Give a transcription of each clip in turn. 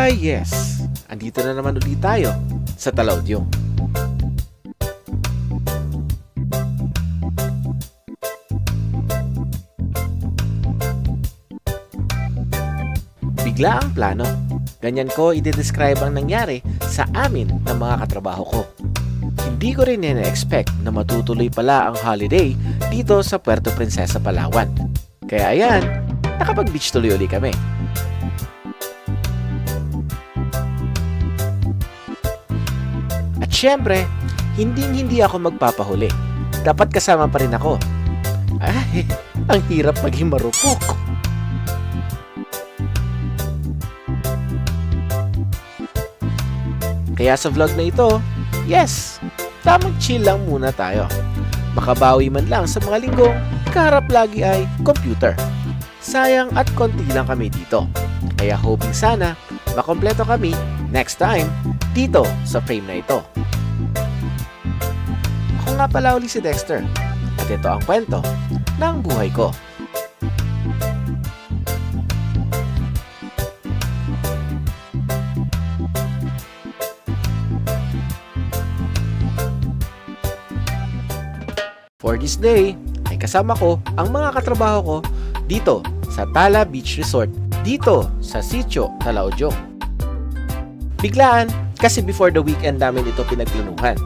Yes! Andito na naman ulit tayo sa Talaudyong. Bigla ang plano. Ganyan ko i-describe ang nangyari sa amin ng mga katrabaho ko. Hindi ko rin na-expect na matutuloy pala ang holiday dito sa Puerto Princesa, Palawan. Kaya ayan, nakapag-beach tuloy uli kami. At syempre, hindi ako magpapahuli. Dapat kasama pa rin ako. Ay, ang hirap maging marupok. Kaya sa vlog na ito, yes, tamang chill lang muna tayo. Makabawi man lang sa mga linggong kaharap lagi ay computer. Sayang at konti lang kami dito. Kaya hoping sana makompleto kami next time dito sa frame na ito. Ako nga pala uli si Dexter at ito ang kwento ng buhay ko. For this day, ay kasama ko ang mga katrabaho ko dito sa Tala Beach Resort, dito sa Sitio Talaudyong. Biglaan, kasi before the weekend namin ito pinagplanuhan.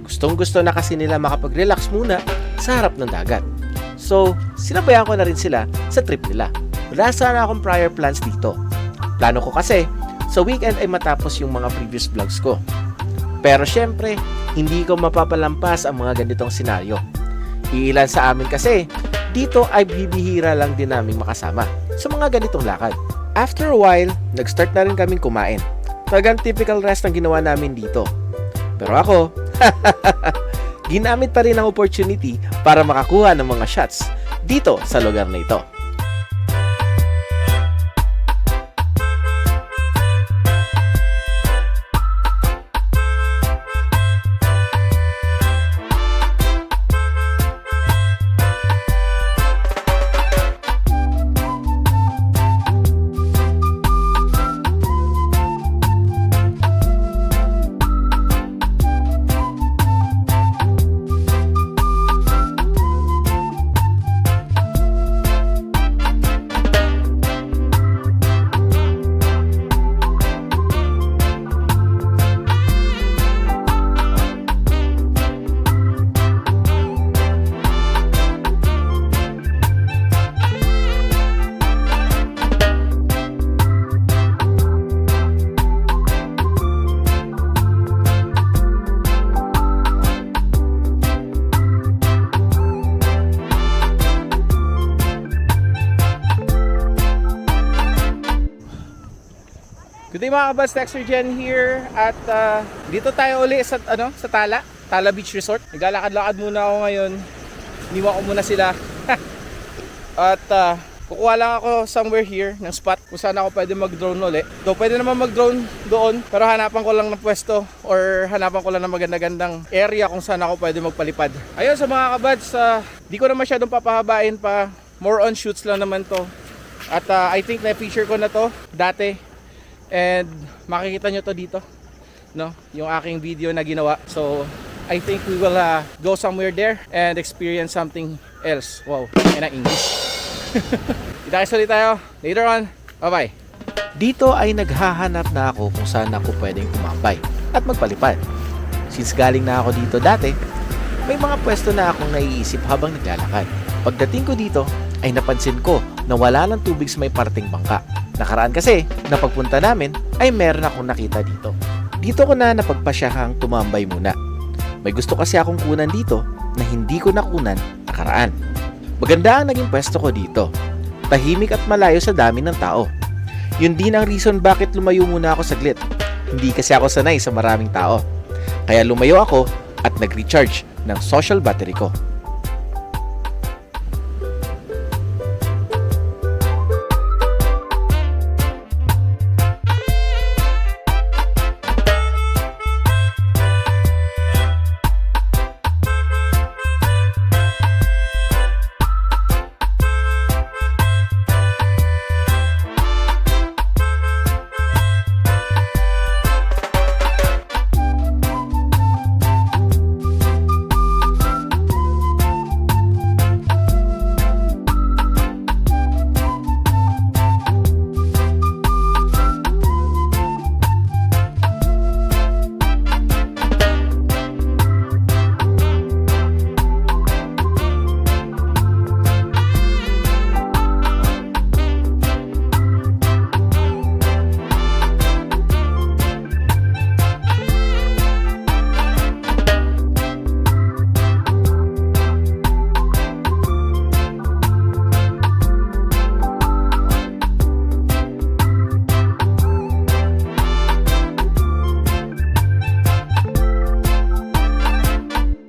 Gustong-gusto na kasi nila makapag-relax muna sa harap ng dagat. So, sinabayan ko na rin sila sa trip nila. Wala sana akong prior plans dito. Plano ko kasi, sa weekend ay matapos yung mga previous vlogs ko. Pero syempre, hindi ko mapapalampas ang mga ganitong senaryo. Iilan sa amin kasi, dito ay bibihira lang din naming makasama sa mga ganitong lakad. After a while, nag-start na rin kaming kumain. Talagang typical rest ang ginawa namin dito. Pero ako, ginamit pa rin ang opportunity para makakuha ng mga shots dito sa lugar na ito. Good day mga kabas, Dexter Jen here at dito tayo uli sa Tala Beach Resort. Naglalakad-lakad muna ako ngayon. Iniwan ko muna sila. At kukuha lang ako somewhere here ng spot kung saan ako pwede mag-drone uli. So pwede naman mag-drone doon, pero hanapan ko lang ng pwesto or hanapan ko lang ng maganda-gandang area kung saan ako pwede magpalipad. Ayun sa mga kabads, di ko na masyadong papahabain pa. More on shoots lang naman to. At I think na-feature ko na to dati. And makikita nyo to dito, no? Yung aking video na ginawa. So I think we will go somewhere there and experience something else. Wow, yan ang English. Kita ulit tayo later on. Bye bye. Dito ay naghahanap na ako kung saan ako pwedeng tumambay at magpalipad. Since galing na ako dito dati, may mga pwesto na akong naiisip habang naglalakad. Pagdating ko dito ay napansin ko na wala ng tubig sa may parting bangka. Nakaraan kasi, na pagpunta namin ay meron akong nakita dito. Dito ko na napagpasyahang tumambay muna. May gusto kasi akong kunan dito na hindi ko nakunan nakaraan. Maganda ang naging pwesto ko dito. Tahimik at malayo sa dami ng tao. Yun din ang reason bakit lumayo muna ako saglit. Hindi kasi ako sanay sa maraming tao. Kaya lumayo ako at nag-recharge ng social battery ko.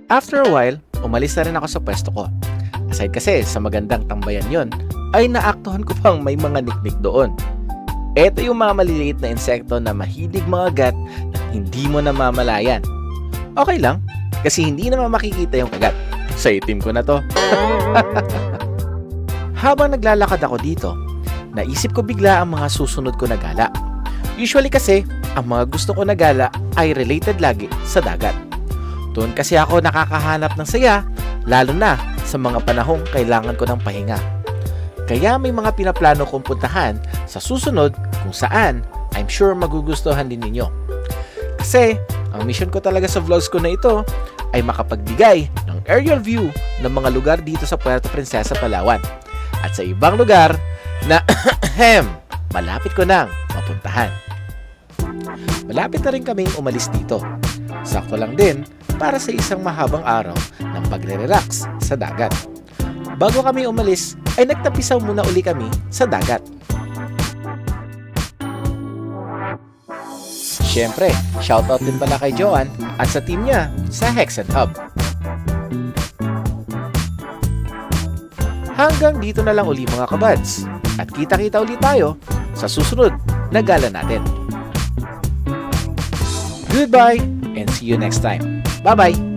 After a while, umalis na rin ako sa pwesto ko. Aside kasi sa magandang tambayan yon, ay naaktuhan ko pang may mga niknik doon. Ito yung mga maliliit na insekto na mahilig mga gat na hindi mo namamalayan. Okay lang, kasi hindi naman makikita yung kagat. Sa itim ko na to. Habang naglalakad ako dito, naisip ko bigla ang mga susunod ko na gala. Usually kasi, ang mga gusto ko na gala ay related lagi sa dagat. Doon kasi ako nakakahanap ng saya, lalo na sa mga panahong kailangan ko ng pahinga. Kaya may mga pinaplano kong puntahan sa susunod kung saan I'm sure magugustuhan din ninyo. Kasi, ang mission ko talaga sa vlogs ko na ito ay makapagbigay ng aerial view ng mga lugar dito sa Puerto Princesa, Palawan. At sa ibang lugar na malapit ko nang mapuntahan. Malapit na rin kaming umalis dito. Sakto lang din para sa isang mahabang araw ng pagre-relax sa dagat. Bago kami umalis, ay nagtapisaw muna uli kami sa dagat. Siyempre, shoutout din pala kay Joanne at sa team niya sa Hex and Hub. Hanggang dito na lang uli mga kabads. At kita-kita ulit tayo sa susunod na gala natin. Goodbye and see you next time. Bye-bye!